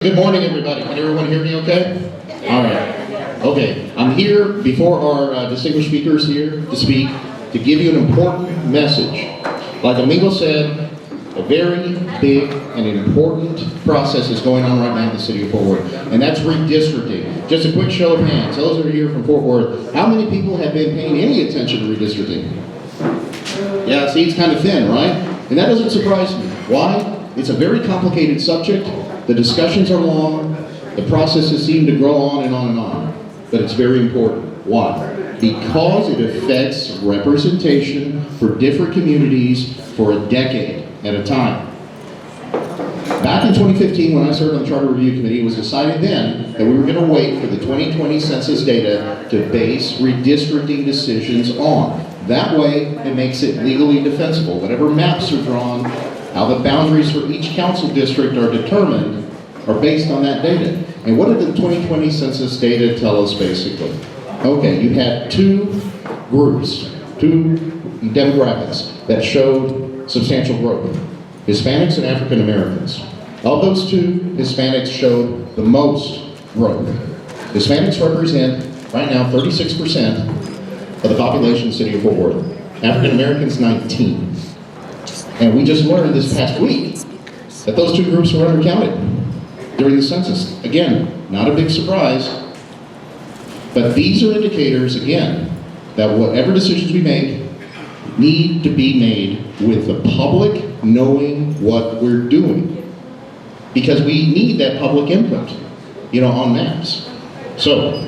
Good morning, everybody. Can everyone hear me okay? All right. Okay. I'm here before our distinguished speakers here to speak to give you an important message. Like Amigo said, a very big and important process is going on right now in the city of Fort Worth, and that's redistricting. Just a quick show of hands. Those that are here from Fort Worth, how many people have been paying any attention to redistricting? Yeah, see, it's kind of thin, right? And that doesn't surprise me. Why? It's a very complicated subject. The discussions are long, the processes seem to grow on and on and on, but it's very important. Why? Because it affects representation for different communities for a decade at a time. Back in 2015, when I served on the Charter Review Committee, it was decided then that we were going to wait for the 2020 census data to base redistricting decisions on. That way, it makes it legally defensible. Whatever maps are drawn, how the boundaries for each council district are determined are based on that data. And what did the 2020 census data tell us basically? Okay, you had two groups, two demographics that showed substantial growth. Hispanics and African Americans. Of those two, Hispanics showed the most growth. Hispanics represent, right now, 36% of the population in the city of Fort Worth. African Americans, 19%. And we just learned this past week that those two groups were undercounted during the census. Again, not a big surprise, but these are indicators, again, that whatever decisions we make need to be made with the public knowing what we're doing. Because we need that public input, on maps. So,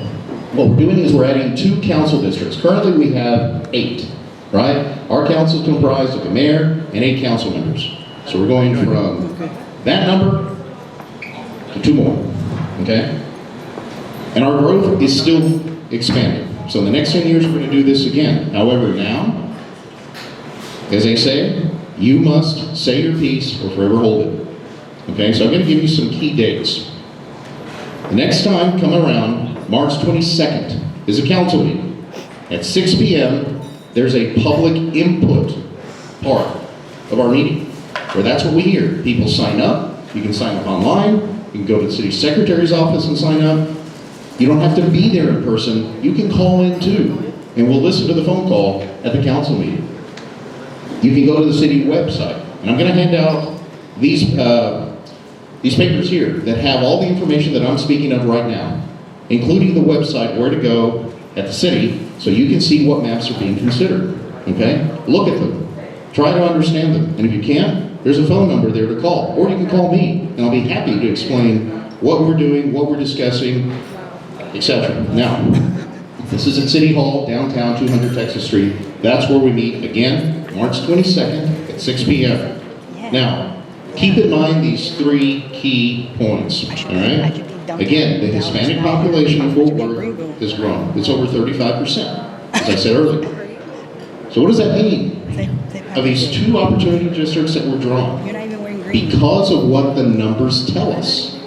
what we're doing is we're adding 2 council districts. Currently we have 8. Right? Our council is comprised of the mayor and 8 council members. So we're going from that number to 2 more. Okay? And our growth is still expanding. So in the next 10 years, we're going to do this again. However, now, as they say, you must say your piece or forever hold it. Okay? So I'm going to give you some key dates. The next time, come around, March 22nd, is a council meeting. At 6 p.m., there's a public input part of our meeting, where that's what we hear. People sign up. You can sign up online. You can go to the city secretary's office and sign up. You don't have to be there in person. You can call in too, and we'll listen to the phone call at the council meeting. You can go to the city website, and I'm going to hand out these papers here that have all the information that I'm speaking of right now, including the website, where to go at the city, so you can see what maps are being considered, okay? Look at them. Try to understand them. And if you can't, there's a phone number there to call. Or you can call me, and I'll be happy to explain what we're doing, what we're discussing, etc. Now, this is at City Hall, downtown, 200 Texas Street. That's where we meet, again, March 22nd at 6 p.m. Now, keep in mind these 3 key points, all right? Again, the Hispanic population of Fort Worth has grown. It's over 35%, as I said earlier. So what does that mean? Of these 2 opportunity districts that were drawn, because of what the numbers tell us,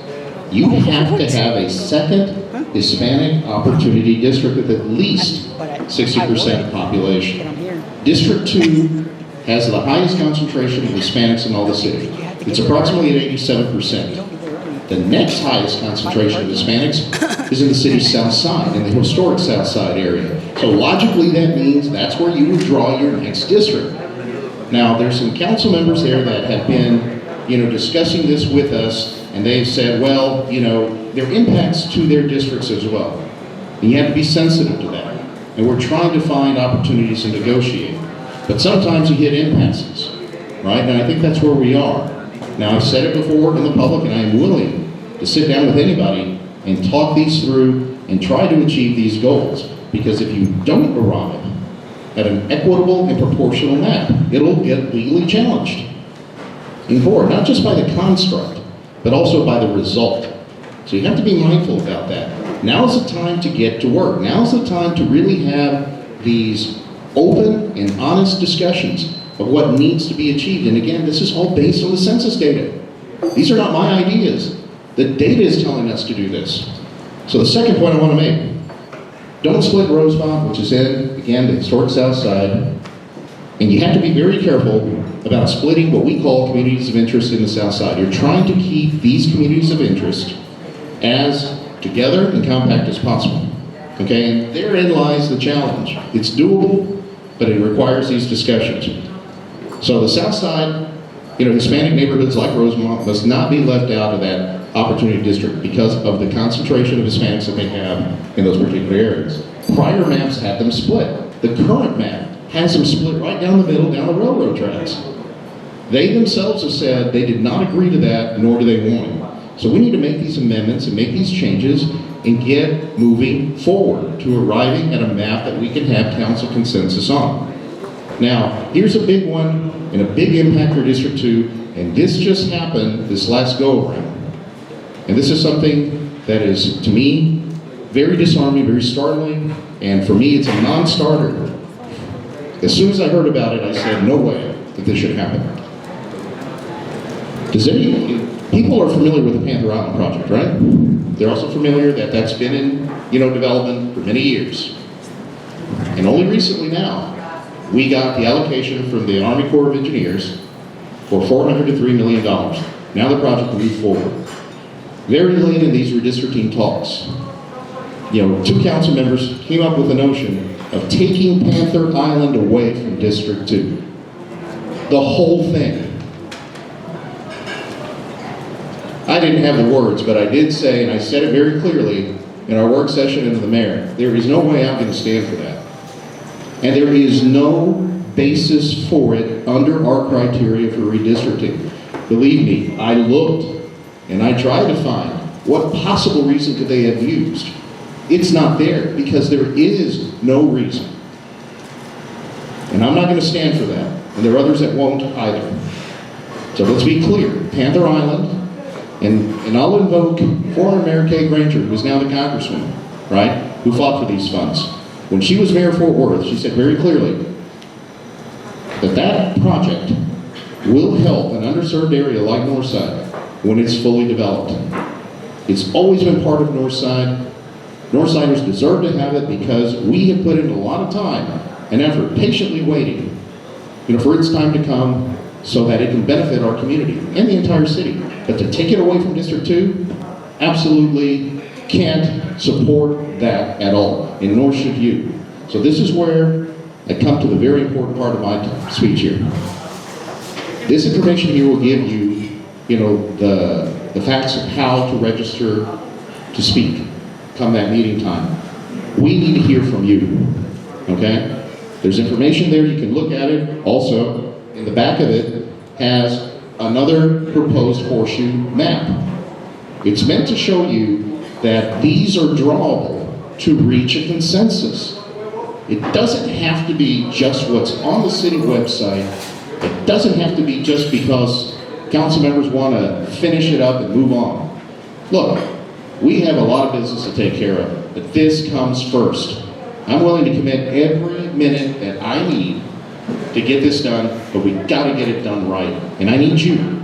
you have to have a second Hispanic opportunity district with at least 60% population. District 2 has the highest concentration of Hispanics in all the city. It's approximately at 87%. The next highest concentration of Hispanics is in the city's south side, in the historic south side area. So logically that means that's where you would draw your next district. Now there's some council members there that have been, discussing this with us, and they've said, well, there are impacts to their districts as well. And you have to be sensitive to that. And we're trying to find opportunities to negotiate. But sometimes you hit impasses, right? And I think that's where we are. Now, I've said it before in the public, and I am willing to sit down with anybody and talk these through and try to achieve these goals. Because if you don't arrive at an equitable and proportional map, it'll get legally challenged in court, not just by the construct, but also by the result. So you have to be mindful about that. Now's the time to get to work. Now's the time to really have these open and honest discussions of what needs to be achieved. And again, this is all based on the census data. These are not my ideas. The data is telling us to do this. So the second point I want to make, don't split Rosemont, which is in, again, the historic south side. And you have to be very careful about splitting what we call communities of interest in the South Side. You're trying to keep these communities of interest as together and compact as possible. Okay, and therein lies the challenge. It's doable, but it requires these discussions. So the South Side, Hispanic neighborhoods like Rosemont must not be left out of that opportunity district because of the concentration of Hispanics that they have in those particular areas. Prior maps had them split. The current map has them split right down the middle, down the railroad tracks. They themselves have said they did not agree to that, nor do they want it. So we need to make these amendments and make these changes and get moving forward to arriving at a map that we can have council consensus on. Now, here's a big one and a big impact for District 2, and this just happened this last go-around. And this is something that is, to me, very disarming, very startling, and for me, it's a non-starter. As soon as I heard about it, I said, no way that this should happen. People are familiar with the Panther Island project, right? They're also familiar that that's been in, development for many years. And only recently now, we got the allocation from the Army Corps of Engineers for $400 to $3 million. Now the project will move forward. Very late in these redistricting talks, 2 council members came up with the notion of taking Panther Island away from District 2. The whole thing. I didn't have the words, but I did say, and I said it very clearly in our work session into the mayor, there is no way I'm going to stand for that. And there is no basis for it under our criteria for redistricting. Believe me, I looked and I tried to find what possible reason could they have used. It's not there because there is no reason. And I'm not going to stand for that. And there are others that won't either. So let's be clear. Panther Island, and I'll invoke former Mayor Kay Granger, who's now the congresswoman, right, who fought for these funds. When she was mayor of Fort Worth, she said very clearly that that project will help an underserved area like Northside when it's fully developed. It's always been part of Northside. Northsiders deserve to have it because we have put in a lot of time and effort, patiently waiting, for its time to come so that it can benefit our community and the entire city. But to take it away from District 2, absolutely can't support that at all, and nor should you. So this is where I come to the very important part of my speech here. This information here will give you, the facts of how to register to speak come that meeting time. We need to hear from you, okay? There's information there, you can look at it. Also, in the back of it has another proposed horseshoe map. It's meant to show you that these are drawable to reach a consensus. It doesn't have to be just what's on the city website. It doesn't have to be just because council members want to finish it up and move on. Look, we have a lot of business to take care of, but this comes first. I'm willing to commit every minute that I need to get this done, but we got to get it done right. And I need you.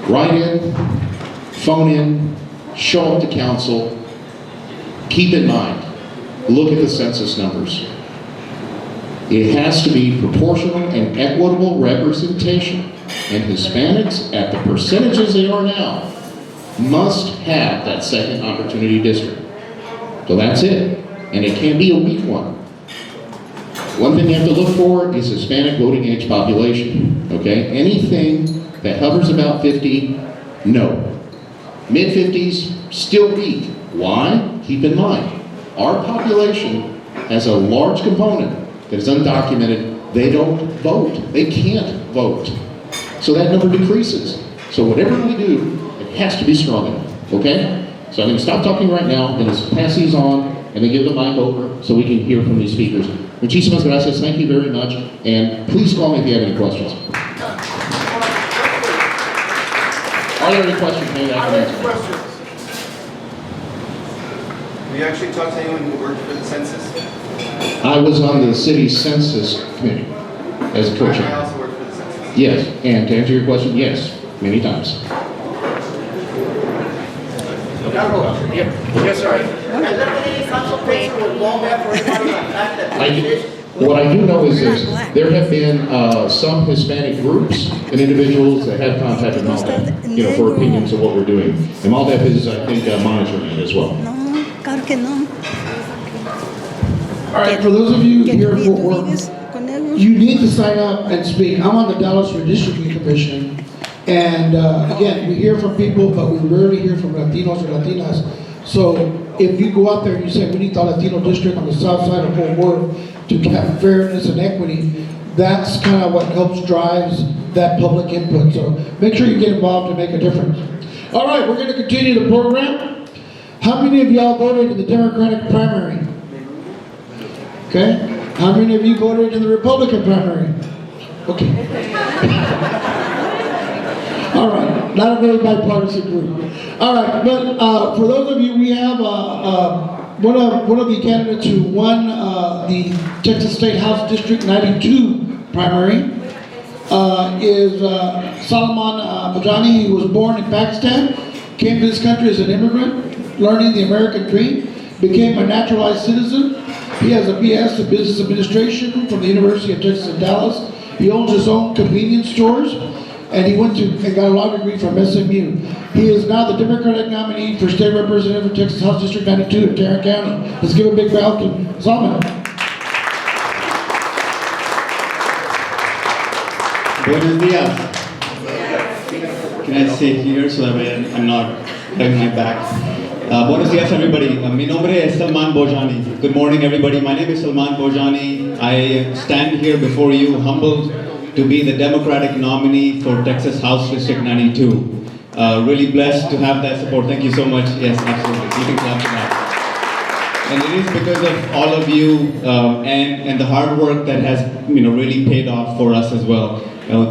Write in, phone in, show up to council. Keep in mind, look at the census numbers. It has to be proportional and equitable representation. And Hispanics, at the percentages they are now, must have that second opportunity district. So that's it. And it can't be a weak one. One thing you have to look for is Hispanic voting age population, okay? Anything that hovers about 50, no. Mid-50s, still weak. Why? Keep in mind, our population has a large component that is undocumented. They don't vote. They can't vote. So that number decreases. So whatever we do, it has to be strong enough, okay? So I'm going to stop talking right now. I'm going to pass these on and then give the mic over so we can hear from these speakers. Muchísimas gracias. Thank you very much. And please call me if you have any questions. Are there any questions? Maybe I can answer. Questions. Have you actually talked to anyone who worked for the census? I was on the city's census committee as a co-chair. I also worked for the census. Yes, and to answer your question, yes, many times. Yes, sir. Has there been any consultation with Walmart or anybody on the fact that I this do. is What I do know is this, there have been some Hispanic groups and individuals that have contacted MALDEF, for opinions of what we're doing. And MALDEF is, I think, monitoring it as well. No, claro que no. All right, for those of you here in Fort Worth, you need to sign up and speak. I'm on the Dallas Redistricting Commission, and again, we hear from people, but we rarely hear from Latinos or Latinas. So if you go out there and you say, we need the Latino district on the south side of Fort Worth to have fairness and equity, that's kind of what helps drives that public input. So make sure you get involved and make a difference. All right, we're going to continue the program. How many of y'all voted in the Democratic primary? Okay. How many of you voted in the Republican primary? Okay. All right. Not a very bipartisan group. All right. But for those of you, we have one of the candidates who won the Texas State House District 92 primary is Salman Bajani. He was born in Pakistan, came to this country as an immigrant, learning the American dream, became a naturalized citizen. He has a BS in Business Administration from the University of Texas in Dallas. He owns his own convenience stores, and he went to and got a law degree from SMU. He is now the Democratic nominee for State Representative for Texas House District 92 in Tarrant County. Let's give a big round to Salman. Buenos días. Can I sit here so that way I'm not having my back? Buenos días, everybody. Mi nombre es Salman Bojani. Good morning, everybody. My name is Salman Bojani. I stand here before you humbled to be the Democratic nominee for Texas House District 92. Really blessed to have that support. Thank you so much. Yes, absolutely. You can clap for that. And it is because of all of you and the hard work that has really paid off for us as well.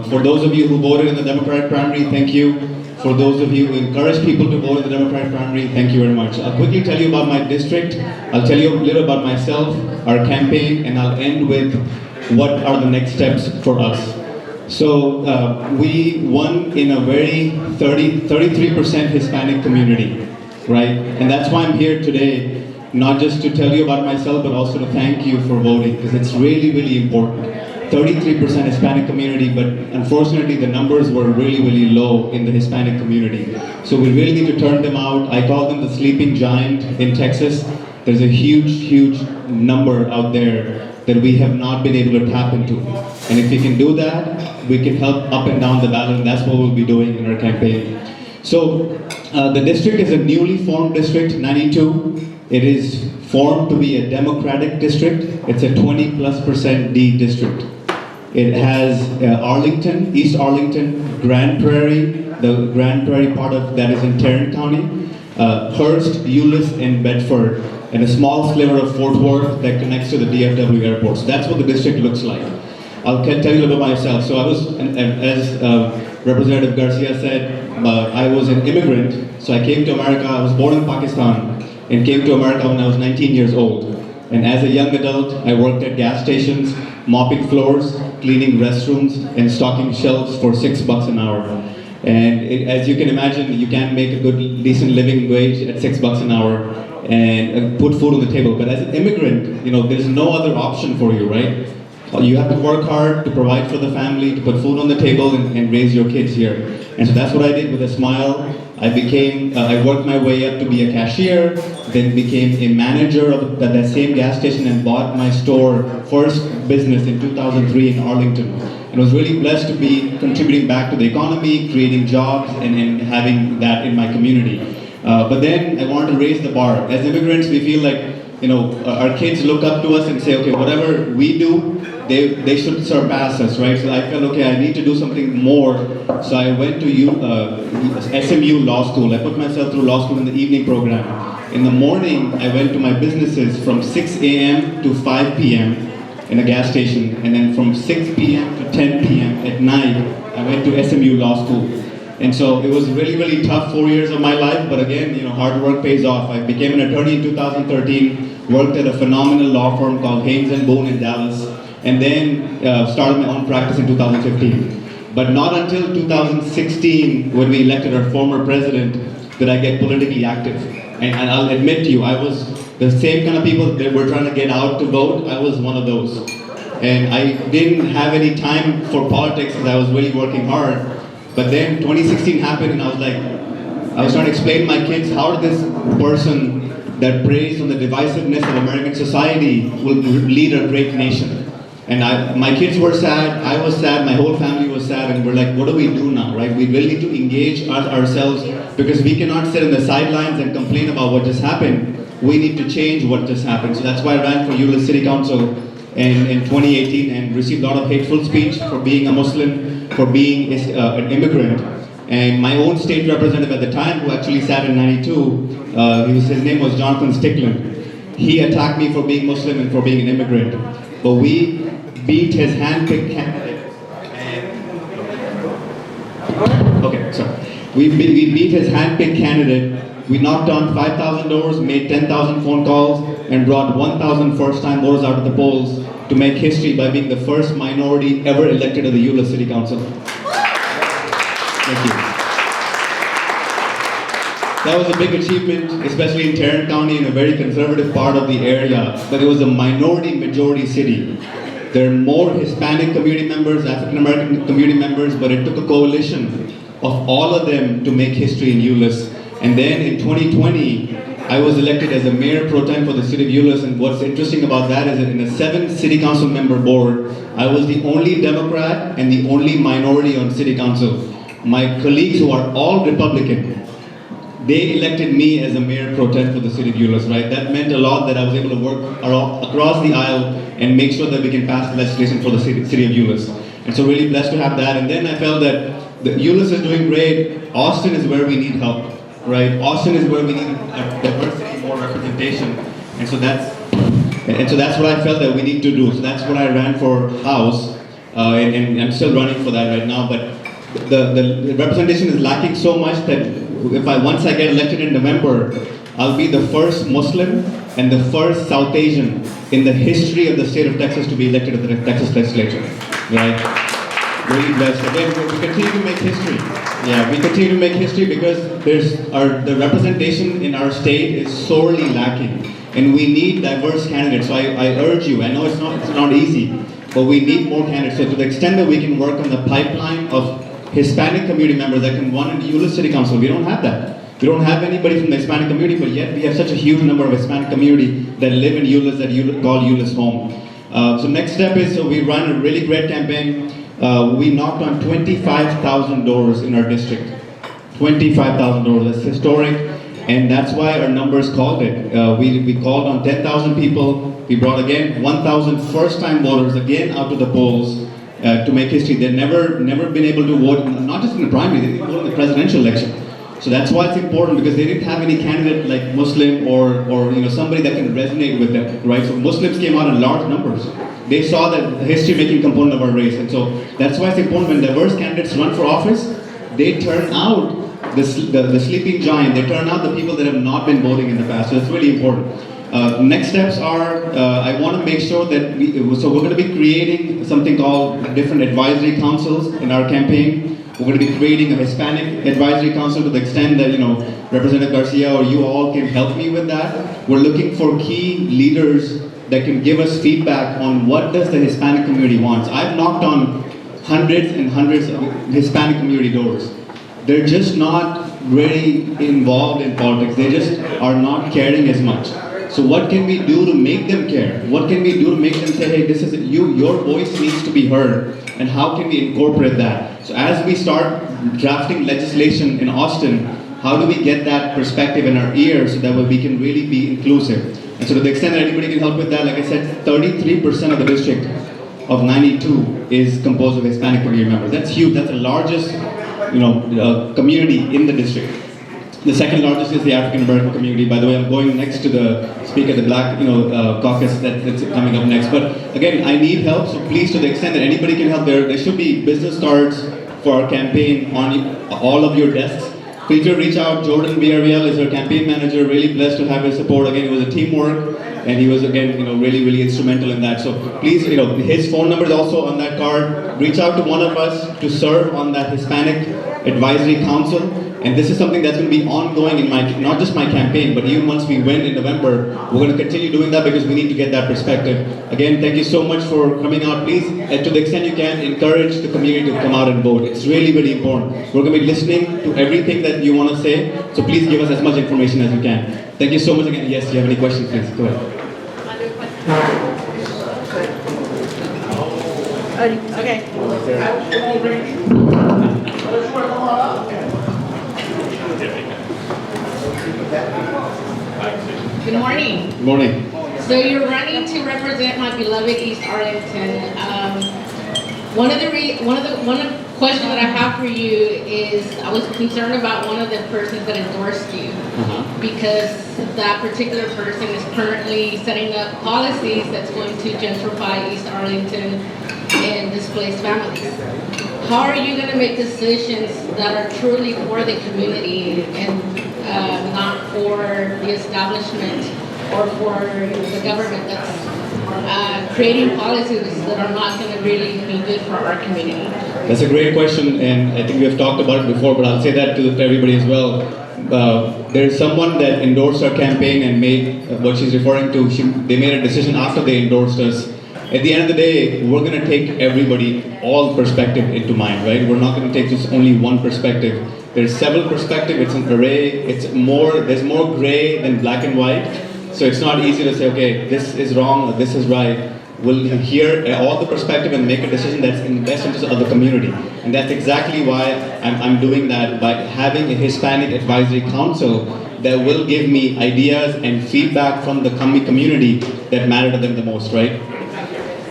For those of you who voted in the Democratic primary, thank you. For those of you who encourage people to vote in the Democratic primary, thank you very much. I'll quickly tell you about my district. I'll tell you a little about myself, our campaign, and I'll end with what are the next steps for us. So we won in a very 33% Hispanic community, right? And that's why I'm here today, not just to tell you about myself, but also to thank you for voting, because it's really, really important. 33% Hispanic community, but unfortunately the numbers were really, really low in the Hispanic community. So we really need to turn them out. I call them the sleeping giant in Texas. There's a huge, huge number out there that we have not been able to tap into. And if we can do that, we can help up and down the ballot, and that's what we'll be doing in our campaign. So the district is a newly formed district, 92. It is formed to be a Democratic district. It's a 20+% D district. It has Arlington, East Arlington, Grand Prairie, the Grand Prairie part of that is in Tarrant County, Hearst, Euless, and Bedford, and a small sliver of Fort Worth that connects to the DFW airport. So that's what the district looks like. I'll tell you a little about myself. So I was, as Representative Garcia said, I was an immigrant. So I came to America. I was born in Pakistan and came to America when I was 19 years old. And as a young adult, I worked at gas stations, mopping floors, cleaning restrooms, and stocking shelves for $6 an hour. And as you can imagine, you can't make a good, decent living wage at $6 an hour and put food on the table. But as an immigrant, there's no other option for you, right? You have to work hard to provide for the family, to put food on the table and raise your kids here. And so that's what I did with a smile. I worked my way up to be a cashier, then became a manager of that same gas station and bought my first business in 2003 in Arlington. And I was really blessed to be contributing back to the economy, creating jobs, and having that in my community. But then I wanted to raise the bar. As immigrants, we feel like, our kids look up to us and say, okay, whatever we do, they should surpass us, right? So I felt, okay, I need to do something more. So I went to SMU Law School. I put myself through law school in the evening program. In the morning, I went to my businesses from 6 a.m. to 5 p.m. in a gas station. And then from 6 p.m. to 10 p.m. at night, I went to SMU Law School. And so it was really, really tough 4 years of my life, but again, hard work pays off. I became an attorney in 2013, worked at a phenomenal law firm called Haynes & Boone in Dallas, and then started my own practice in 2015. But not until 2016, when we elected our former president, did I get politically active. And I'll admit to you, I was the same kind of people that were trying to get out to vote. I was one of those. And I didn't have any time for politics because I was really working hard. But then 2016 happened and I was trying to explain to my kids how this person that preys on the divisiveness of American society will lead a great nation. And my kids were sad, I was sad, my whole family was sad, and we're like, what do we do now, right? We really need to engage ourselves because we cannot sit on the sidelines and complain about what just happened. We need to change what just happened. So that's why I ran for Euless City Council in 2018 and received a lot of hateful speech for being a Muslim, for being an immigrant. And my own state representative at the time, who actually sat in 92, his name was Jonathan Stickland. He attacked me for being Muslim and for being an immigrant. But we beat his hand-picked candidate. Okay, sorry. We beat his hand-picked candidate. We knocked on 5,000 doors, made 10,000 phone calls, and brought 1,000 first-time voters out of the polls to make history by being the first minority ever elected to the Euless City Council. Thank you. That was a big achievement, especially in Tarrant County, in a very conservative part of the area, but it was a minority-majority city. There are more Hispanic community members, African American community members, but it took a coalition of all of them to make history in Euless. And then in 2020, I was elected as a mayor pro tem for the city of Euless, and what's interesting about that is that in a 7 city council member board, I was the only Democrat and the only minority on city council. My colleagues who are all Republican, they elected me as a mayor pro tem for the city of Euless, right? That meant a lot that I was able to work across the aisle and make sure that we can pass legislation for the city of Euless. And so really blessed to have that. And then I felt that the Euless is doing great. Austin is where we need help, right? Austin is where we need diversity, more representation. And so that's what I felt that we need to do. So that's what I ran for House, and I'm still running for that right now. But the representation is lacking so much that once I get elected in November, I'll be the first Muslim and the first South Asian in the history of the state of Texas to be elected to the Texas legislature, right? Really blessed. Again, we continue to make history. Yeah, we continue to make history because the representation in our state is sorely lacking, and we need diverse candidates. So I urge you. I know it's not easy, but we need more candidates. So to the extent that we can work on the pipeline of Hispanic community members that can run into Euless City Council, we don't have that. We don't have anybody from the Hispanic community, but yet we have such a huge number of Hispanic community that live in Euless that call Euless home. So next step is, so we run a really great campaign. We knocked on 25,000 doors in our district. 25,000 doors, that's historic, and that's why our numbers called it. We called on 10,000 people. We brought again 1,000 first-time voters again out to the polls to make history. They've never been able to vote, not just in the primary, they didn't vote in the presidential election. So that's why it's important, because they didn't have any candidate like Muslim or somebody that can resonate with them, right? So Muslims came out in large numbers. They saw that the history-making component of our race, and so that's why it's important when diverse candidates run for office, they turn out the sleeping giant, they turn out the people that have not been voting in the past. So it's really important. Next steps are, I want to make sure that we're going to be creating something called different advisory councils in our campaign. We're going to be creating a Hispanic advisory council to the extent that, Representative Garcia or you all can help me with that. We're looking for key leaders that can give us feedback on what does the Hispanic community wants. I've knocked on hundreds and hundreds of Hispanic community doors. They're just not really involved in politics. They just are not caring as much. So what can we do to make them care? What can we do to make them say, hey, this is your voice needs to be heard, and how can we incorporate that? So as we start drafting legislation in Austin, how do we get that perspective in our ears so that we can really be inclusive? And so to the extent that anybody can help with that, like I said, 33% of the district of 92 is composed of Hispanic community members. That's huge. That's the largest, community in the district. The second largest is the African American community. By the way, I'm going next to speak at the Black, caucus that's coming up next. But again, I need help. So please, to the extent that anybody can help, there should be business cards for our campaign on all of your desks. Please do reach out. Jordan Villarreal is our campaign manager. Really blessed to have his support. Again, it was a teamwork, and he was again, really, really instrumental in that. So please, his phone number is also on that card. Reach out to one of us to serve on that Hispanic Advisory Council, And this is something that's going to be ongoing in my, not just my campaign, but even once we win in November, we're going to continue doing that because we need to get that perspective. Again, thank you so much for coming out. Please, and to the extent you can, encourage the community to come out and vote. It's really, really important. We're going to be listening to everything that you want to say, so please give us as much information as you can. Thank you so much again. Yes, you have any questions, please, go ahead. Okay. Good morning. Good morning. So you're running to represent my beloved East Arlington. One of the question that I have for you is I was concerned about one of the persons that endorsed you because that particular person is currently setting up policies that's going to gentrify East Arlington and displaced families. How are you going to make decisions that are truly for the community and not for the establishment or for the government that's creating policies that are not going to really be good for our community? That's a great question, and I think we have talked about it before, but I'll say that to everybody as well. There's someone that endorsed our campaign and made what she's referring to. They made a decision after they endorsed us. At the end of the day, we're going to take everybody, all perspective into mind, right? We're not going to take just only one perspective. There's several perspectives. It's an array. There's more gray than black and white. So it's not easy to say, okay, this is wrong or this is right. We'll hear all the perspective and make a decision that's in the best interest of the community. And that's exactly why I'm doing that, by having a Hispanic Advisory Council that will give me ideas and feedback from the community that matter to them the most, right?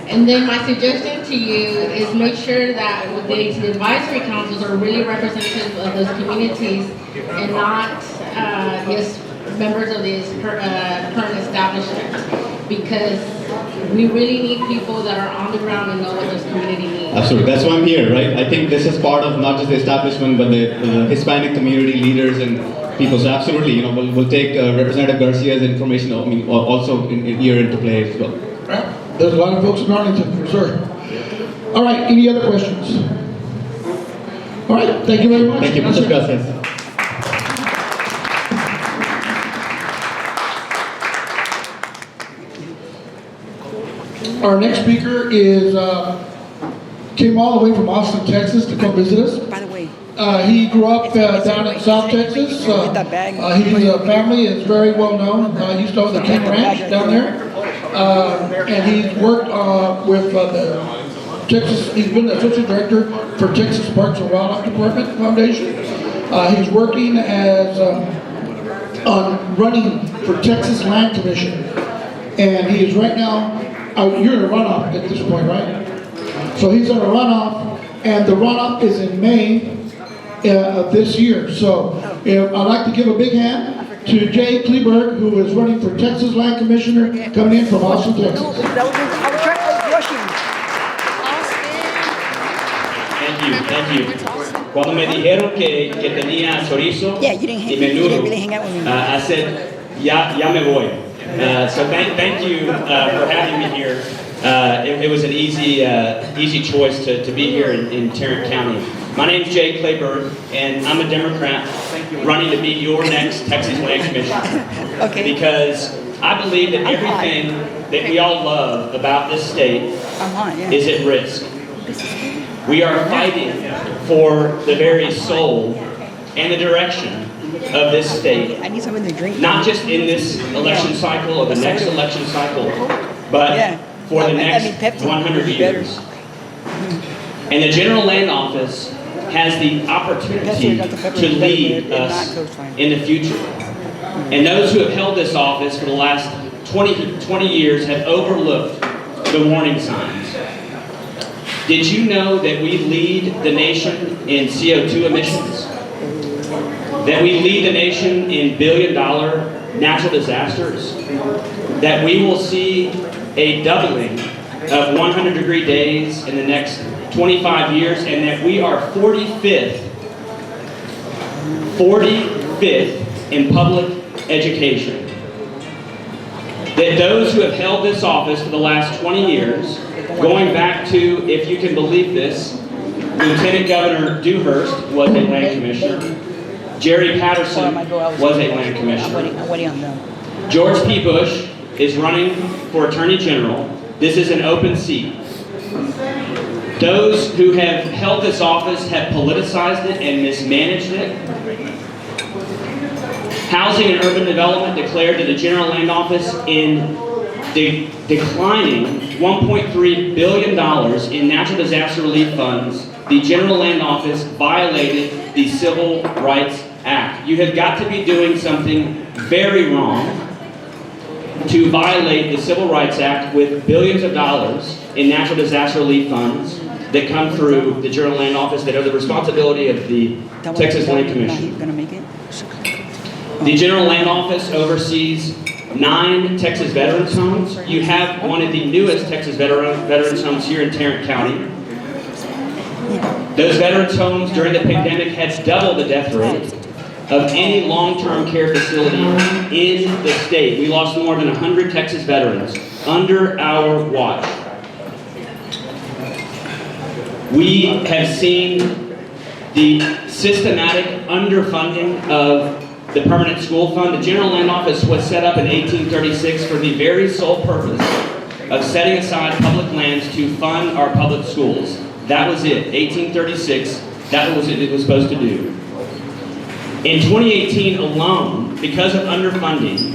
And then my suggestion to you is make sure that these advisory councils are really representative of those communities and not just members of this current establishment, because we really need people that are on the ground and know what this community needs. Absolutely, that's why I'm here, right? I think this is part of not just the establishment, but the Hispanic community leaders and people. So absolutely, we'll take Representative Garcia's information, also here into play as well. There's a lot of folks in Arlington, for sure. All right, any other questions? All right, thank you very much. Thank you. Muchas gracias. Our next speaker is came all the way from Austin, Texas to come visit us. By the way, He grew up down in South Texas. His family is very well known. He used to own the King Ranch down there. And he's worked with the Texas, he's been the associate director for Texas Parks and Wildlife Department Foundation. He's working as on running for Texas Land Commission. And he is right now, you're in a runoff at this point, right? So he's in a runoff, and the runoff is in May of this year. So I'd like to give a big hand to Jay Kleberg, who is running for Texas Land Commissioner, coming in from Austin, Texas. I was rushing. Thank you. Cuando me dijeron que tenía chorizo Yeah, you didn't y menudo, really hang out with me. I said, ya me voy. So thank you for having me here. It was an easy choice to be here in Tarrant County. My name's Jay Kleberg, and I'm a Democrat running to be your next Texas Land Commissioner. Okay. Because I believe that everything that we all love about this state I'm on, yeah. is at risk. We are fighting for the very soul and the direction of this state. I need something to drink. Not just in this election cycle or the next election cycle, but for the next 100 years. And the General Land Office has the opportunity to lead us in the future. And those who have held this office for the last 20 years have overlooked the warning signs. Did you know that we lead the nation in CO2 emissions? That we lead the nation in billion-dollar natural disasters? That we will see a doubling of 100-degree days in the next 25 years, and that we are 45th in public education. That those who have held this office for the last 20 years, going back to, if you can believe this, Lieutenant Governor Dewhurst was a land commissioner. Jerry Patterson was a land commissioner. I'm waiting on them. George P. Bush is running for Attorney General. This is an open seat. Those who have held this office have politicized it and mismanaged it. Housing and Urban Development declared that the General Land Office in declining $1.3 billion in natural disaster relief funds, the General Land Office violated the Civil Rights Act. You have got to be doing something very wrong to violate the Civil Rights Act with billions of dollars in natural disaster relief funds that come through the General Land Office that are the responsibility of the Texas Land Commission. Gonna make it? The General Land Office oversees 9 Texas Veterans Homes. You have one of the newest Texas Veterans Homes here in Tarrant County. Those Veterans Homes during the pandemic had double the death rate of any long-term care facility in the state. We lost more than 100 Texas veterans under our watch. We have seen the systematic underfunding of the Permanent School Fund. The General Land Office was set up in 1836 for the very sole purpose of setting aside public lands to fund our public schools. That was it. 1836, that was what it was supposed to do. In 2018 alone, because of underfunding,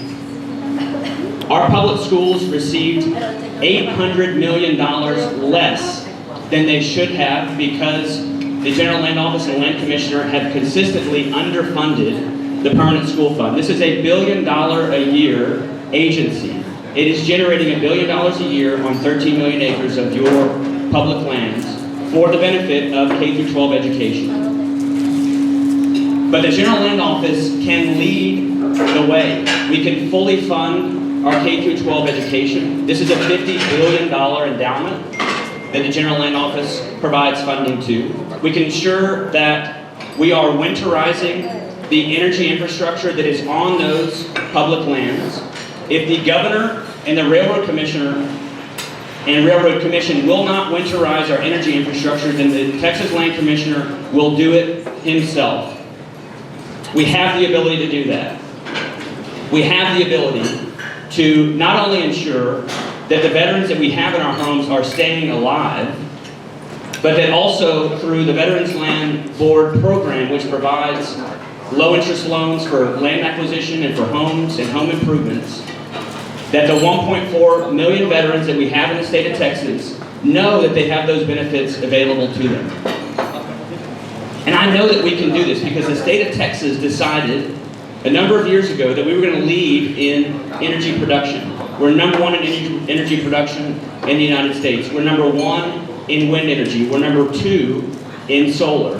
our public schools received $800 million less than they should have because the General Land Office and Land Commissioner have consistently underfunded the Permanent School Fund. This is a $1 billion a year agency. It is generating $1 billion a year on 13 million acres of your public lands for the benefit of K-12 education. But the General Land Office can lead the way. We can fully fund our K-12 education. This is a $50 billion endowment that the General Land Office provides funding to. We can ensure that we are winterizing the energy infrastructure that is on those public lands. If the governor and the railroad commissioner and railroad commission will not winterize our energy infrastructure, then the Texas Land Commissioner will do it himself. We have the ability to do that. We have the ability to not only ensure that the veterans that we have in our homes are staying alive, but that also through the Veterans Land Board program, which provides low interest loans for land acquisition and for homes and home improvements, that the 1.4 million veterans that we have in the state of Texas know that they have those benefits available to them. And I know that we can do this because the state of Texas decided a number of years ago that we were going to lead in energy production. We're number 1 in energy production in the United States. We're number 1 in wind energy. We're number 2 in solar.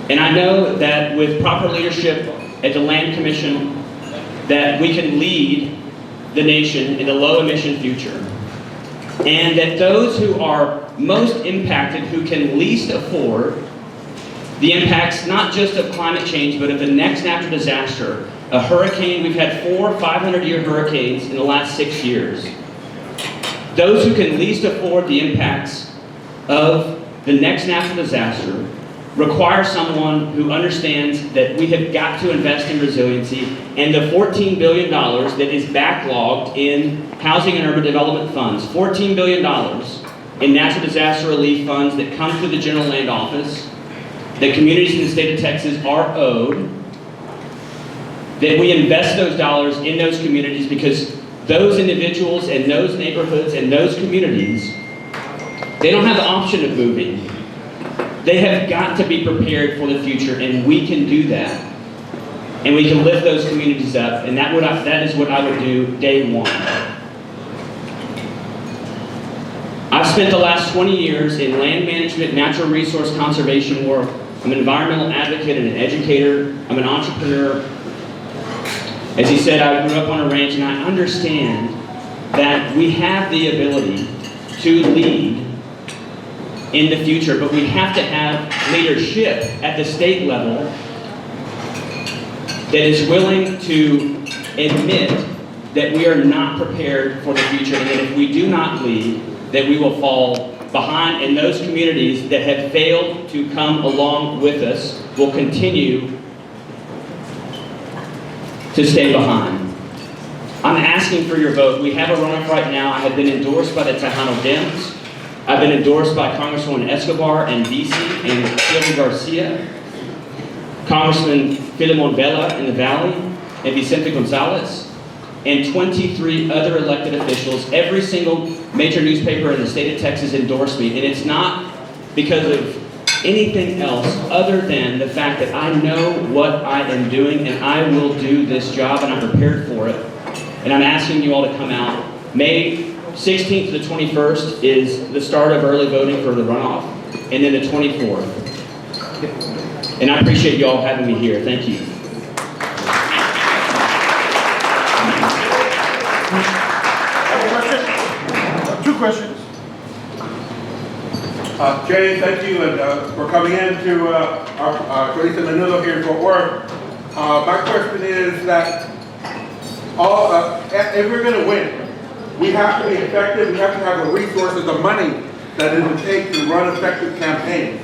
And I know that with proper leadership at the Land Commission, that we can lead the nation in a low-emission future. And that those who are most impacted, who can least afford the impacts not just of climate change, but of the next natural disaster, a hurricane. We've had 4 500-year hurricanes in the last 6 years. Those who can least afford the impacts of the next natural disaster require someone who understands that we have got to invest in resiliency, and the $14 billion that is backlogged in housing and urban development funds, $14 billion in natural disaster relief funds that come through the General Land Office, that communities in the state of Texas are owed, that we invest those dollars in those communities because those individuals and those neighborhoods and those communities, they don't have the option of moving. They have got to be prepared for the future, and we can do that. And we can lift those communities up, and that is what I would do day one. I've spent the last 20 years in land management, natural resource conservation work. I'm an environmental advocate and an educator. I'm an entrepreneur. As he said, I grew up on a ranch, and I understand that we have the ability to lead in the future, but we have to have leadership at the state level that is willing to admit that we are not prepared for the future, and that if we do not lead, that we will fall behind, and those communities that have failed to come along with us will continue to stay behind. I'm asking for your vote. We have a runoff right now. I have been endorsed by the Tejano Dems. I've been endorsed by Congresswoman Escobar and DC and Silvia Garcia, Congressman Filemon Vela in the Valley, and Vicente Gonzalez, and 23 other elected officials. Every single major newspaper in the state of Texas endorsed me, and it's not because of anything else other than the fact that I know what I am doing and I will do this job and I'm prepared for it. And I'm asking you all to come out. May 16th to the 21st is the start of early voting for the runoff, and then the 24th. And I appreciate you all having me here. Thank you. Two questions. Jay, thank you for coming in to our Chorizo and Menudo here in Fort Worth. My question is that if we're going to win, we have to be effective. We have to have the resources, the money that it would take to run effective campaigns.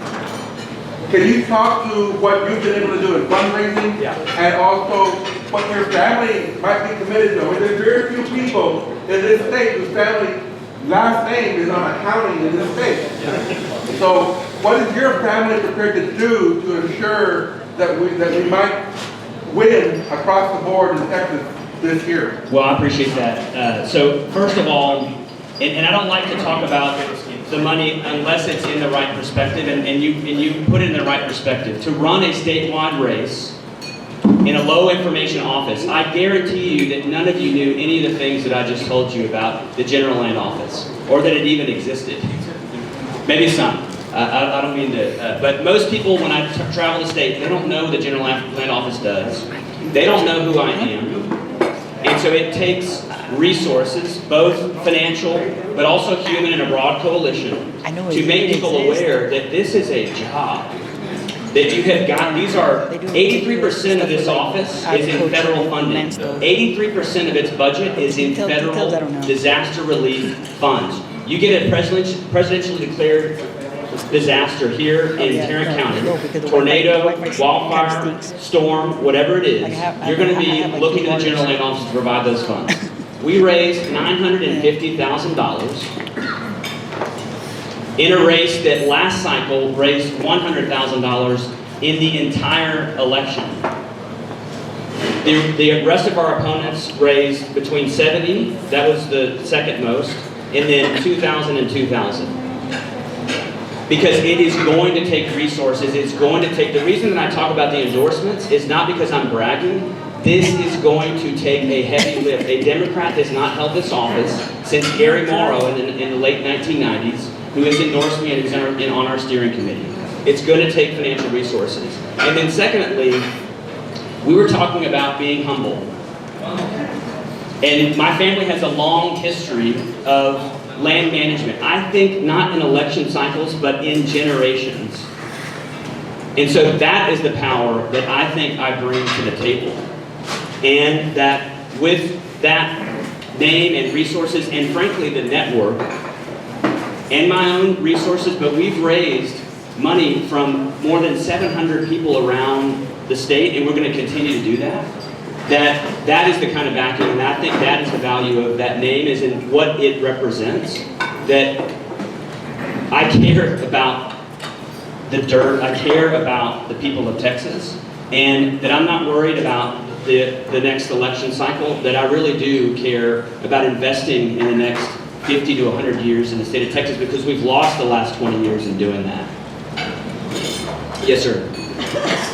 Can you talk to what you've been able to do in fundraising, and also what your family might be committed to? I mean, there's very few people in this state whose family last name is on accounting in this state. So, what is your family prepared to do to ensure that we might win across the board in Texas this year? Well, I appreciate that. So first of all, and I don't like to talk about the money unless it's in the right perspective, and you put it in the right perspective. To run a statewide race in a low information office, I guarantee you that none of you knew any of the things that I just told you about the General Land Office, or that it even existed. Maybe some. I don't mean to, but most people when I travel the state, they don't know what the General Land Office does. They don't know who I am. And so it takes resources, both financial, but also human and a broad coalition, to make people aware that this is a job. That you have got, these are, 83% of this office is in federal funding. 83% of its budget is in federal disaster relief funds. You get a presidentially declared disaster here in Tarrant County, tornado, wildfire, storm, whatever it is, you're going to be looking to the General Land Office to provide those funds. We raised $950,000 in a race that last cycle raised $100,000 in the entire election. The rest of our opponents raised between 70, that was the second most, and then 2,000 and 2,000. Because it is going to take resources, it's going to take, the reason that I talk about the endorsements is not because I'm bragging. This is going to take a heavy lift. A Democrat has not held this office since Gary Morrow in the late 1990s, who has endorsed me and is on our steering committee. It's going to take financial resources. And then secondly, we were talking about being humble. And my family has a long history of land management. I think not in election cycles, but in generations. And so that is the power that I think I bring to the table. And that with that name and resources, and frankly the network, and my own resources, but we've raised money from more than 700 people around the state, and we're going to continue to do that. That is the kind of backing, and I think that is the value of that name, is in what it represents. That I care about the dirt, I care about the people of Texas, and that I'm not worried about the next election cycle, that I really do care about investing in the next 50 to 100 years in the state of Texas, because we've lost the last 20 years in doing that. Yes, sir.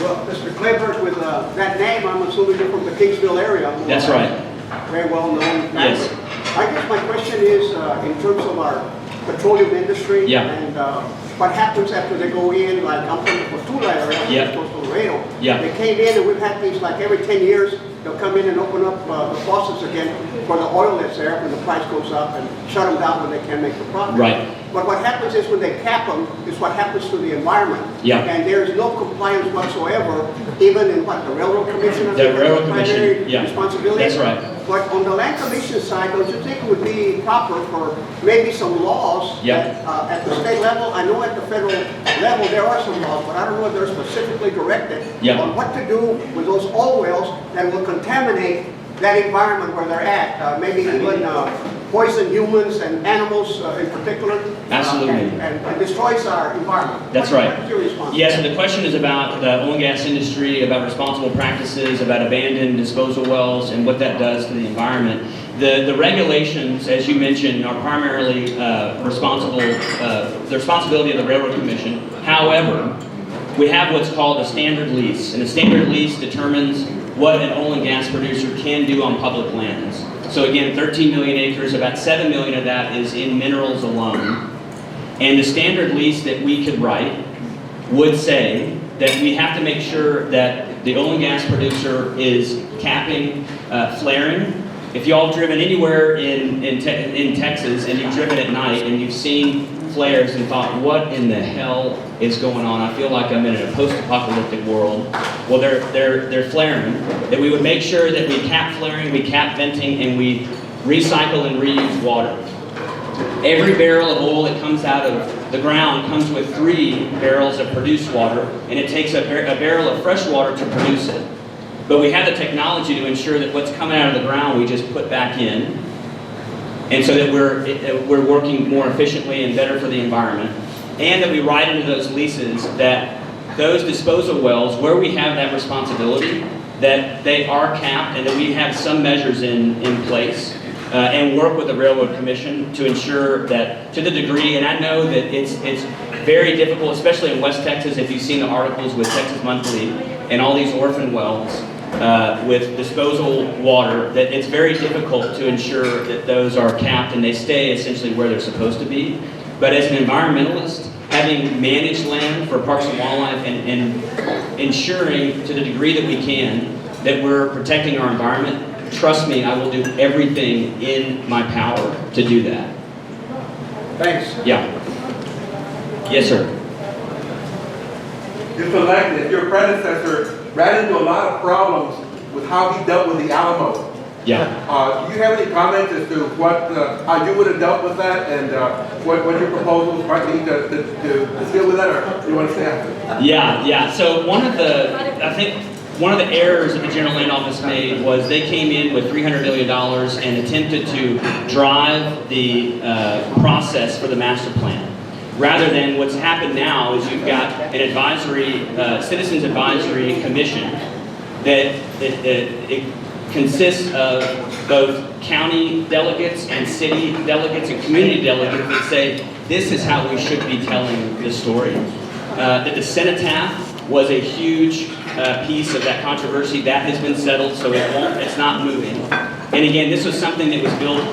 Well, Mr. Clayburgh, with that name, I'm assuming you're from the Kingsville area. That's right. Very well known. Yes. I guess my question is, in terms of our petroleum industry, and what happens after they go in, like I'm from the Postula area, Coastal Laredo. They came in and we've had these, like every 10 years, they'll come in and open up the faucets again for the oil that's there when the price goes up, and shut them down when they can't make the profit. Right. But what happens is when they cap them, is what happens to the environment. And there's no compliance whatsoever, even in what, the Railroad Commission? The Railroad Commission, responsibility? That's right. But on the land commission side, don't you think it would be proper for maybe some laws at the state level? I know at the federal level there are some laws, but I don't know if they're specifically directed on what to do with those oil wells that will contaminate that environment where they're at. Maybe even poison humans and animals in particular. Absolutely. And destroys our environment. That's right. What's your response? Yes, and the question is about the oil and gas industry, about responsible practices, about abandoned disposal wells, and what that does to the environment. The regulations, as you mentioned, are primarily the responsibility of the Railroad Commission. However, we have what's called a standard lease, and a standard lease determines what an oil and gas producer can do on public lands. So again, 13 million acres, about 7 million of that is in minerals alone. And the standard lease that we could write would say that we have to make sure that the oil and gas producer is capping flaring. If y'all have driven anywhere in Texas and you've driven at night and you've seen flares and thought, what in the hell is going on? I feel like I'm in a post-apocalyptic world. Well, they're flaring. That we would make sure that we cap flaring, we cap venting, and we recycle and reuse water. Every barrel of oil that comes out of the ground comes with 3 barrels of produced water, and it takes a barrel of fresh water to produce it. But we have the technology to ensure that what's coming out of the ground we just put back in, and so that we're working more efficiently and better for the environment, and that we write into those leases that those disposal wells, where we have that responsibility, that they are capped and that we have some measures in place, and work with the Railroad Commission to ensure that, to the degree, and I know that it's very difficult, especially in West Texas, if you've seen the articles with Texas Monthly and all these orphan wells, with disposal water, that it's very difficult to ensure that those are capped and they stay essentially where they're supposed to be. But as an environmentalist, having managed land for Parks and Wildlife and ensuring to the degree that we can that we're protecting our environment, trust me, I will do everything in my power to do that. Thanks. Yeah. Yes, sir. If elected, your predecessor ran into a lot of problems with how he dealt with the Alamo. Yeah. Do you have any comments as to what, how you would have dealt with that, and what your proposals might be to deal with that, or do you want to stay after? Yeah. So I think one of the errors that the General Land Office made was they came in with $300 million and attempted to drive the process for the master plan. Rather than what's happened now is you've got an advisory, citizens advisory commission that it consists of both county delegates and city delegates and community delegates that say this is how we should be telling the story. The cenotaph was a huge piece of that controversy. That has been settled, so it's not moving. And again, this was something that was built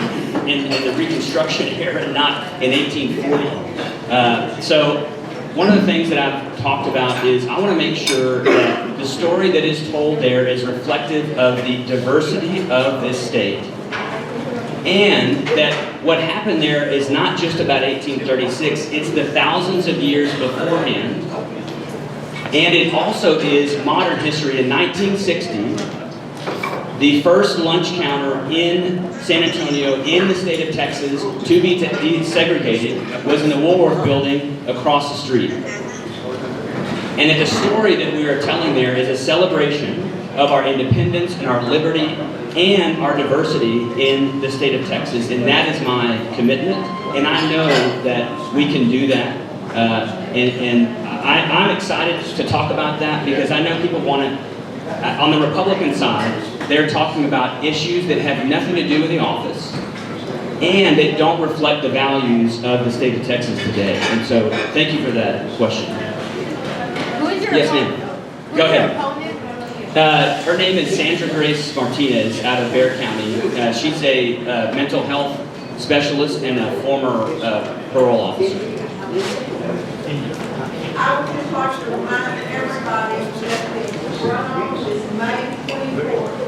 in the Reconstruction era, not in 1840. So one of the things that I've talked about is I want to make sure that the story that is told there is reflective of the diversity of this state. And that what happened there is not just about 1836, it's the thousands of years beforehand. And it also is modern history. In 1960, the first lunch counter in San Antonio, in the state of Texas, to be desegregated, was in the Woolworth building across the street. And that the story that we are telling there is a celebration of our independence and our liberty and our diversity in the state of Texas. And that is my commitment. And I know that we can do that. I'm excited to talk about that because I know people want to, on the Republican side, they're talking about issues that have nothing to do with the office and that don't reflect the values of the state of Texas today. And so, thank you for that question. Who is your Yes, opponent? ma'am. Go ahead. Her name is Sandra Grace Martinez out of Bexar County. She's a mental health specialist and a former parole officer. I would just like to remind everybody that the runoff is May 24th.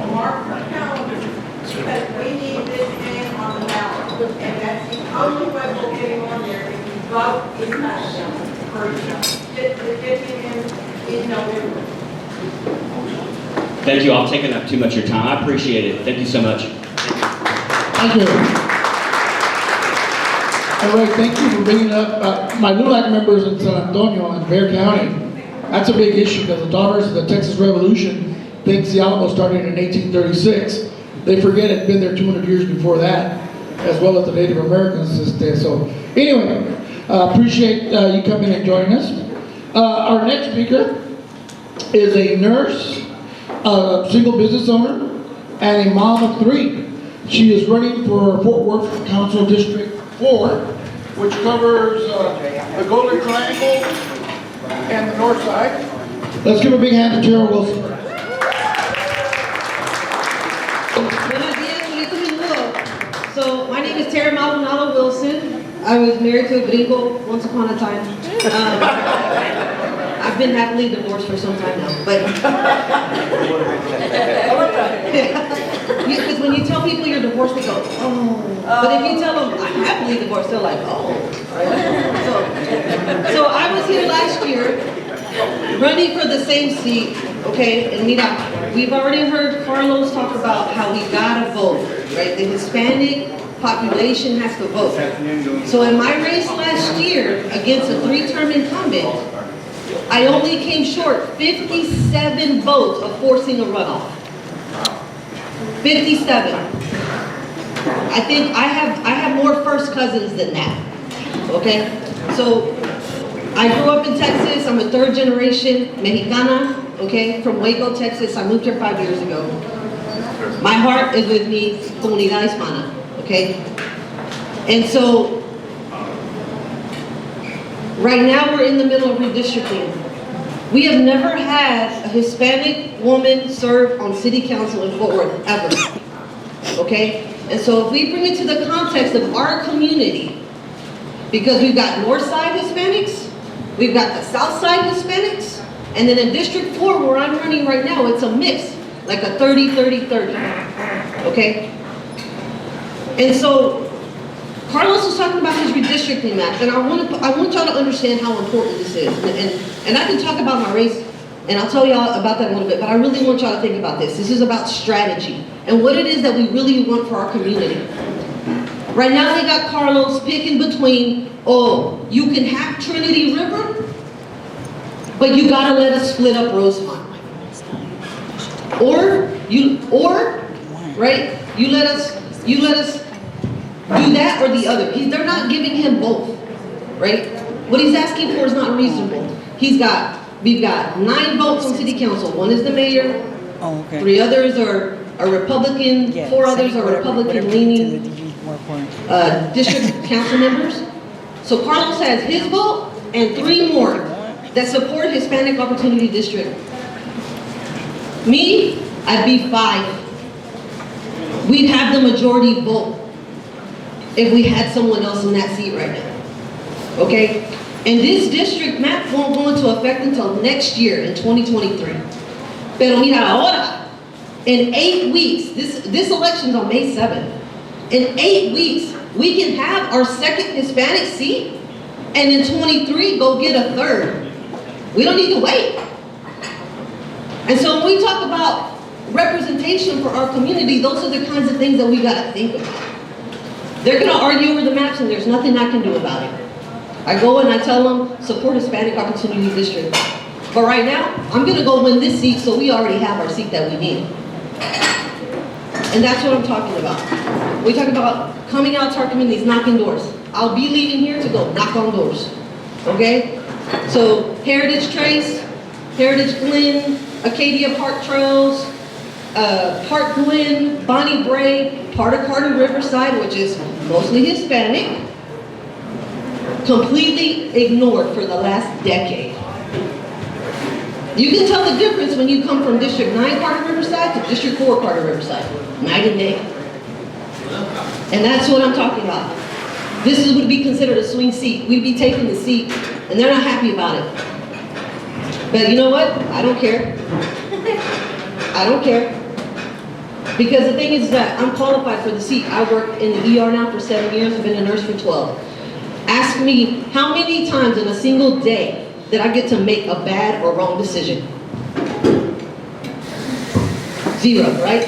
Mark your calendar, because we need this man on the ballot. And that's the only way we'll get him on there if you vote in the 50 in November. Thank you. I've taken up too much of your time. I appreciate it. Thank you so much. Thank you. All right, thank you for bringing up my LULAC members in San Antonio and Bexar County. That's a big issue because the daughters of the Texas Revolution think the Alamo started in 1836. They forget it had been there 200 years before that, as well as the Native Americans. So anyway, appreciate you coming and joining us. Our next speaker is a nurse, a single business owner, and a mom of 3. She is running for Fort Worth Council District 4, which covers the Golden Triangle and the north side. Let's give a big hand to Tara Wilson. Buenos días, Chorizo Menudo. So, my name is Tara Maldonado Wilson. I was married to a gringo once upon a time. I've been happily divorced for some time now, but because when you tell people you're divorced, they go, oh. But if you tell them I'm happily divorced, they're like, oh. So I was here last year, running for the same seat, okay? And mira, we've already heard Carlos talk about how we gotta vote, right? The Hispanic population has to vote. So in my race last year against a 3-term incumbent, I only came short 57 votes of forcing a runoff. 57. I think I have more first cousins than that. Okay? So I grew up in Texas. I'm a 3rd generation Mexicana, okay, from Waco, Texas. I moved here 5 years ago. My heart is with mi comunidad hispana, okay? And so right now we're in the middle of redistricting. We have never had a Hispanic woman serve on city council in Fort Worth, ever. Okay? And so if we bring it to the context of our community, because we've got north side Hispanics, we've got the south side Hispanics, and then in District 4 where I'm running right now, it's a mix, like a 30-30-30. Okay? And so Carlos was talking about his redistricting map, and I want y'all to understand how important this is. And I can talk about my race, and I'll tell y'all about that in a little bit, but I really want y'all to think about this. This is about strategy, and what it is that we really want for our community. Right now they got Carlos picking between, oh, you can have Trinity River, but you gotta let us split up Rosemont. Or, right, you let us do that or the other. They're not giving him both, right? What he's asking for is not reasonable. We've got 9 votes on city council. 1 is the mayor. Oh, okay. 3 others are Republican. 4 others are Republican-leaning district council members. So Carlos has his vote and 3 more that support Hispanic Opportunity District. Me, I'd be 5. We'd have the majority vote if we had someone else in that seat right now, okay? And this district map won't go into effect until next year in 2023. Pero mira ahora, in 8 weeks, this election's on May 7th. In 8 weeks, we can have our 2nd Hispanic seat, and in 23, go get a 3rd. We don't need to wait. And so when we talk about representation for our community, those are the kinds of things that we gotta think about. They're gonna argue over the maps and there's nothing I can do about it. I go and I tell them, support Hispanic Opportunity District. But right now, I'm gonna go win this seat so we already have our seat that we need. And that's what I'm talking about. We talk about coming out to our communities, knocking doors. I'll be leaving here to go knock on doors, okay? So Heritage Trace, Heritage Glen, Acadia Park Trails, Park Glen, Bonnie Bray, part of Carter Riverside, which is mostly Hispanic, completely ignored for the last decade. You can tell the difference when you come from District 9 Carter Riverside to District 4 Carter Riverside, night and day. And that's what I'm talking about. This would be considered a swing seat. We'd be taking the seat, and they're not happy about it. But you know what? I don't care. I don't care. Because the thing is that I'm qualified for the seat. I worked in the ER now for 7 years. I've been a nurse for 12. Ask me how many times in a single day that I get to make a bad or wrong decision. Zero, right?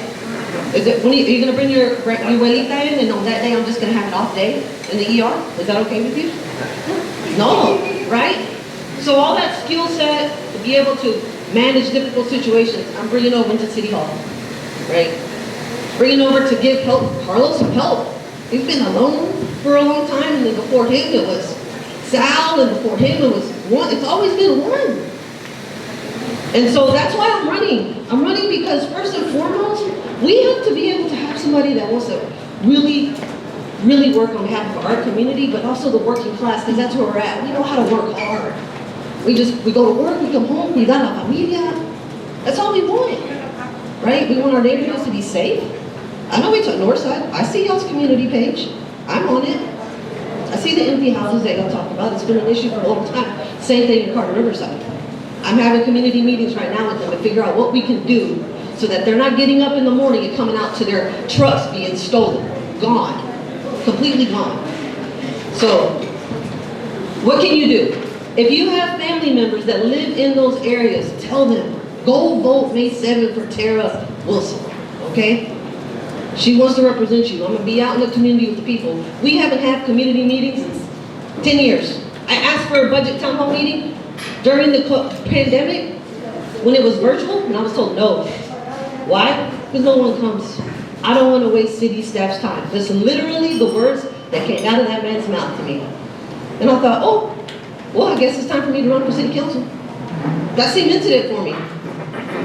Is it, are you gonna bring your abuelita in and on that day I'm just gonna have an off day in the ER? Is that okay with you? No, right? So all that skill set to be able to manage difficult situations, I'm bringing over into City Hall, right? Bringing over to give help, Carlos some help. He's been alone for a long time, and then before him it was Sal, and before him it was one. It's always been one. And so that's why I'm running. I'm running because first and foremost, we have to be able to have somebody that wants to really, really work on behalf of our community, but also the working class, because that's where we're at. We know how to work hard. We go to work, we come home, we got la familia. That's all we want, right? We want our neighborhoods to be safe. I know we took Northside. I see y'all's community page. I'm on it. I see the empty houses that y'all talk about. It's been an issue for a long time. Same thing in Carter Riverside. I'm having community meetings right now with them to figure out what we can do so that they're not getting up in the morning and coming out to their trucks being stolen, gone, completely gone. So, what can you do? If you have family members that live in those areas, tell them, go vote May 7th for Tara Wilson, okay? She wants to represent you. I'm gonna be out in the community with the people. We haven't had community meetings in 10 years. I asked for a budget town hall meeting during the pandemic when it was virtual, and I was told no. Why? Because no one comes. I don't want to waste city staff's time. That's literally the words that came out of that man's mouth to me. And I thought, oh, well, I guess it's time for me to run for city council. That cemented it for me.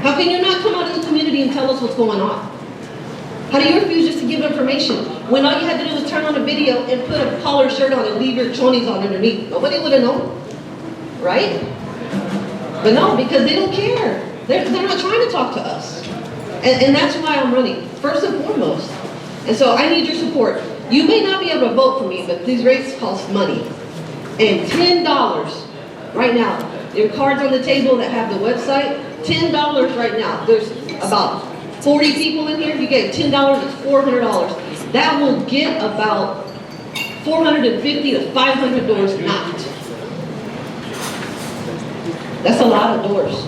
How can you not come out in the community and tell us what's going on? How do you refuse just to give information when all you had to do was turn on a video and put a collared shirt on and leave your chonies on underneath? Nobody would have known, right? But no, because they don't care. They're not trying to talk to us. And that's why I'm running, first and foremost. And so I need your support. You may not be able to vote for me, but these rates cost money. And $10 right now, your cards on the table that have the website, $10 right now. There's about 40 people in here. You gave $10, it's $400. That will get about 450 to 500 doors knocked. That's a lot of doors.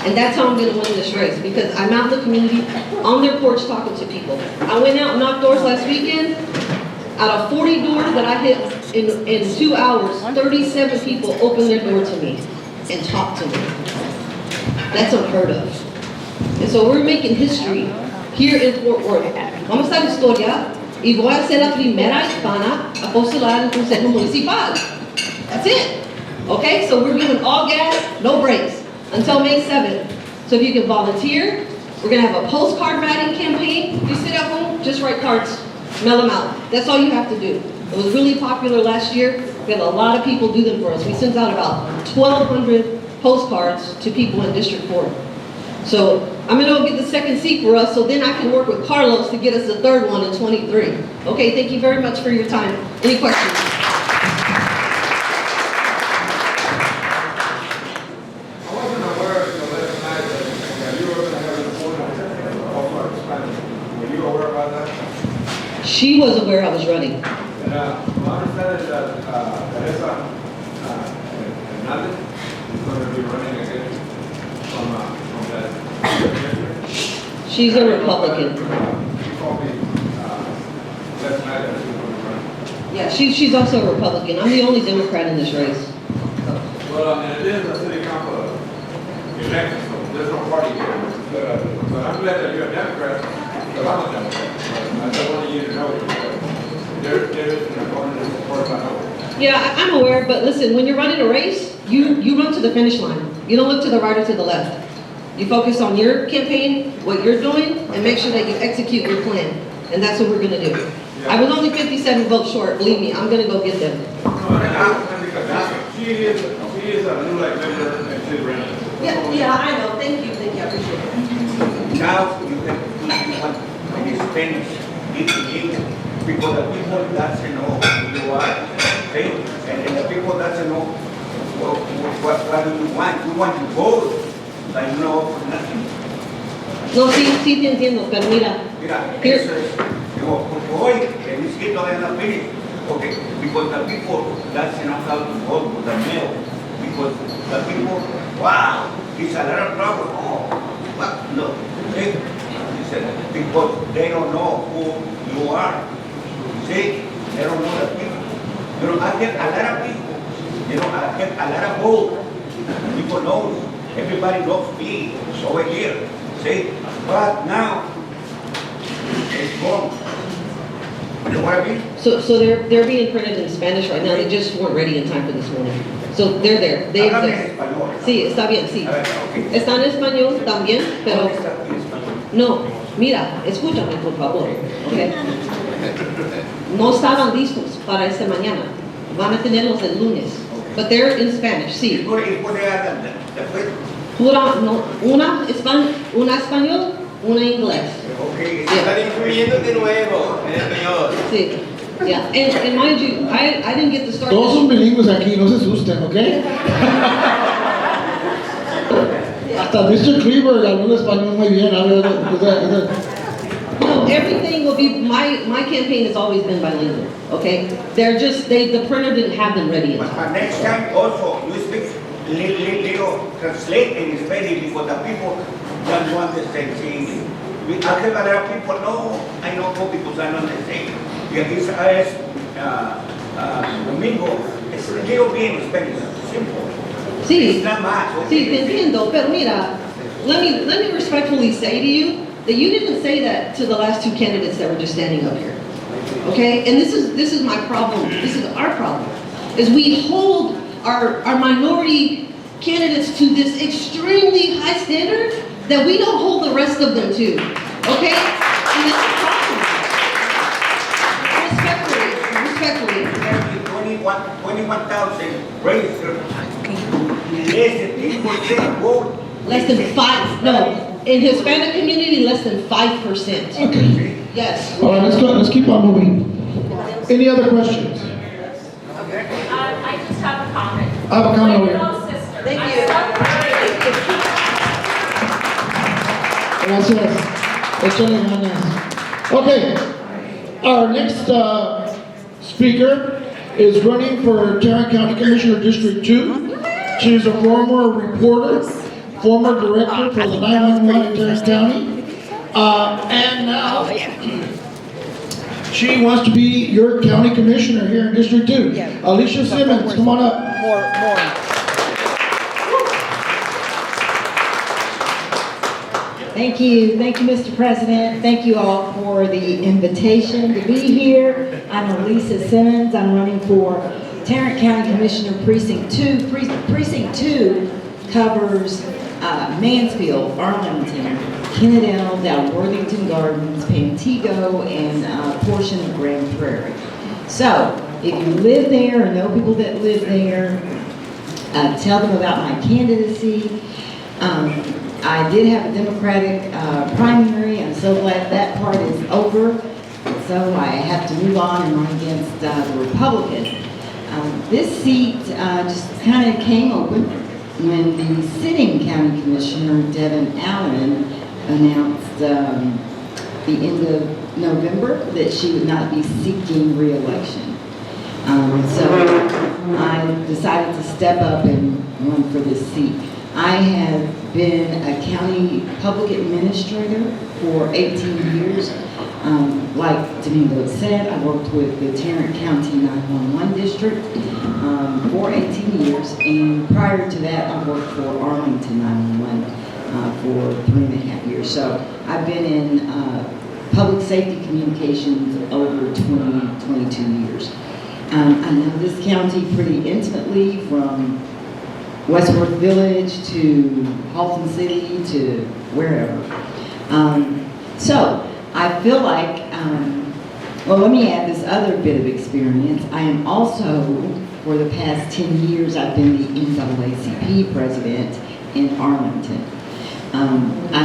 And that's how I'm going to win this race, because I'm out in the community, on their porch talking to people. I went out and knocked doors last weekend. Out of 40 doors that I hit in 2 hours, 37 people opened their door to me and talked to me. That's unheard of. And so we're making history here in Fort Worth. Vamos a hacer historia y voy a ser la primera hispana a postular en Consejo Municipal. That's it. Okay, so we're giving all gas, no brakes, until May 7th. So if you can volunteer, we're gonna have a postcard writing campaign. You sit at home, just write cards, mail them out. That's all you have to do. It was really popular last year. We had a lot of people do them for us. We sent out about 1,200 postcards to people in District 4. So I'm gonna go get the second seat for us, so then I can work with Carlos to get us the third one in 23. Okay, thank you very much for your time. Any questions? She was aware I was running. My understanding is that Teresa Hernandez is going to be running again from that. She's a Republican. She told me last night that she was going to run. Yeah, she's also a Republican. I'm the only Democrat in this race. Well, I mean, it is a city council election, so there's no party here. But I'm glad that you're a Democrat, because I'm a Democrat. I just wanted you to know there is an opponent to support my vote. Yeah, I'm aware, but listen, when you're running a race, you run to the finish line. You don't look to the right or to the left. You focus on your campaign, what you're doing, and make sure that you execute your plan. And that's what we're going to do. Yeah. I was only 57 votes short. Believe me, I'm going to go get them. She is a LULAC member and she's running. Yeah, I know. Thank you. I appreciate it. Now you can in Spanish, because the people doesn't know who you are, okay? And the people doesn't know what do you want. You want to vote, but you know for nothing. No, sí te entiendo, pero mira. Mira, eso es, digo, porque hoy, en mis kids todavía no finish, okay, because the people doesn't know how to vote with the mail, because the people, wow, it's a lot of trouble, oh, but no, okay? because they don't know who you are. See, they don't know the people. You know, I get a lot of people. You know, I get a lot of vote. People know. Everybody knows me over here. See, but now it's gone. You know what I mean? So they're being printed in Spanish right now. They just weren't ready in time for this morning. So they're there. They exist. Sí, está bien, sí. Está en español también, pero no. Mira, escúchame por favor. Okay. No estaban listos para esta mañana. Van a tenerlos el lunes. But they're in Spanish, sí. Una español, una inglés. Okay, están incluyendo de nuevo en español. Sí. Yeah, and mind you, I didn't get to start. Todos son bilingües aquí, no se asusten, ¿ok? Hasta Mr. Cleaver habló español muy bien. No, everything will be, my campaign has always been bilingual, okay? They're just, the printer didn't have them ready in time. But next time also, you speak little, translate in Spanish because the people don't understand things. I have a lot of people, no, I know because I don't understand. This is Domingo, it's a little bit in Spanish, simple. Sí, it's not much. Sí, te entiendo, pero mira, let me respectfully say to you that you didn't say that to the last two candidates that were just standing up here. Okay? And this is my problem. This is our problem. Is we hold our minority candidates to this extremely high standard that we don't hold the rest of them to. Okay? And that's a problem. Respectfully. 21,000 registered. Less than 5, no. In Hispanic community, less than 5%. Okay. Yes. All right, let's keep on moving. Any other questions? I just have a comment. I have a comment over here. Thank you. Gracias. Échale ganas. Okay, our next speaker is running for Tarrant County Commissioner District 2. She is a former reporter, former director for the 911 in Tarrant County, and now she wants to be your county commissioner here in District 2. Alicia Simmons, come on up. More. Thank you, Mr. President. Thank you all for the invitation to be here. I'm Alicia Simmons. I'm running for Tarrant County Commissioner Precinct 2. Precinct 2 covers Mansfield, Arlington, Kennedale, Dalworthington Gardens, Pantego, and a portion of Grand Prairie. So, if you live there or know people that live there, tell them about my candidacy. I did have a Democratic primary. I'm so glad that part is over. So I have to move on and run against the Republican. This seat just kind of came open when the sitting county commissioner, Devin Allen, announced the end of November that she would not be seeking re-election. So I decided to step up and run for this seat. I have been a county public administrator for 18 years. Like Domingo said, I worked with the Tarrant County 911 district for 18 years, and prior to that, I worked for Arlington 911 for 3.5 years. So I've been in public safety communications over 22 years. I know this county pretty intimately, from Westworth Village to Halton City to wherever. So I feel like, well, let me add this other bit of experience. I am also, for the past 10 years, I've been the NAACP president in Arlington. I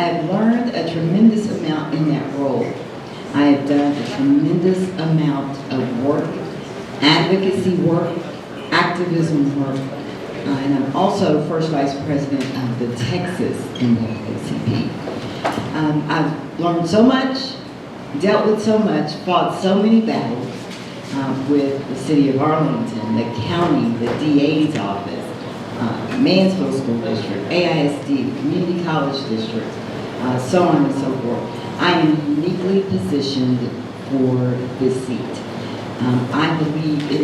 have learned a tremendous amount in that role. I have done a tremendous amount of work, advocacy work, activism work, and I'm also first vice president of the Texas NAACP. I've learned so much, dealt with so much, fought so many battles with the city of Arlington, the county, the DA's office, Mansfield School District, AISD, the Community College District, so on and so forth. I am uniquely positioned for this seat. I believe it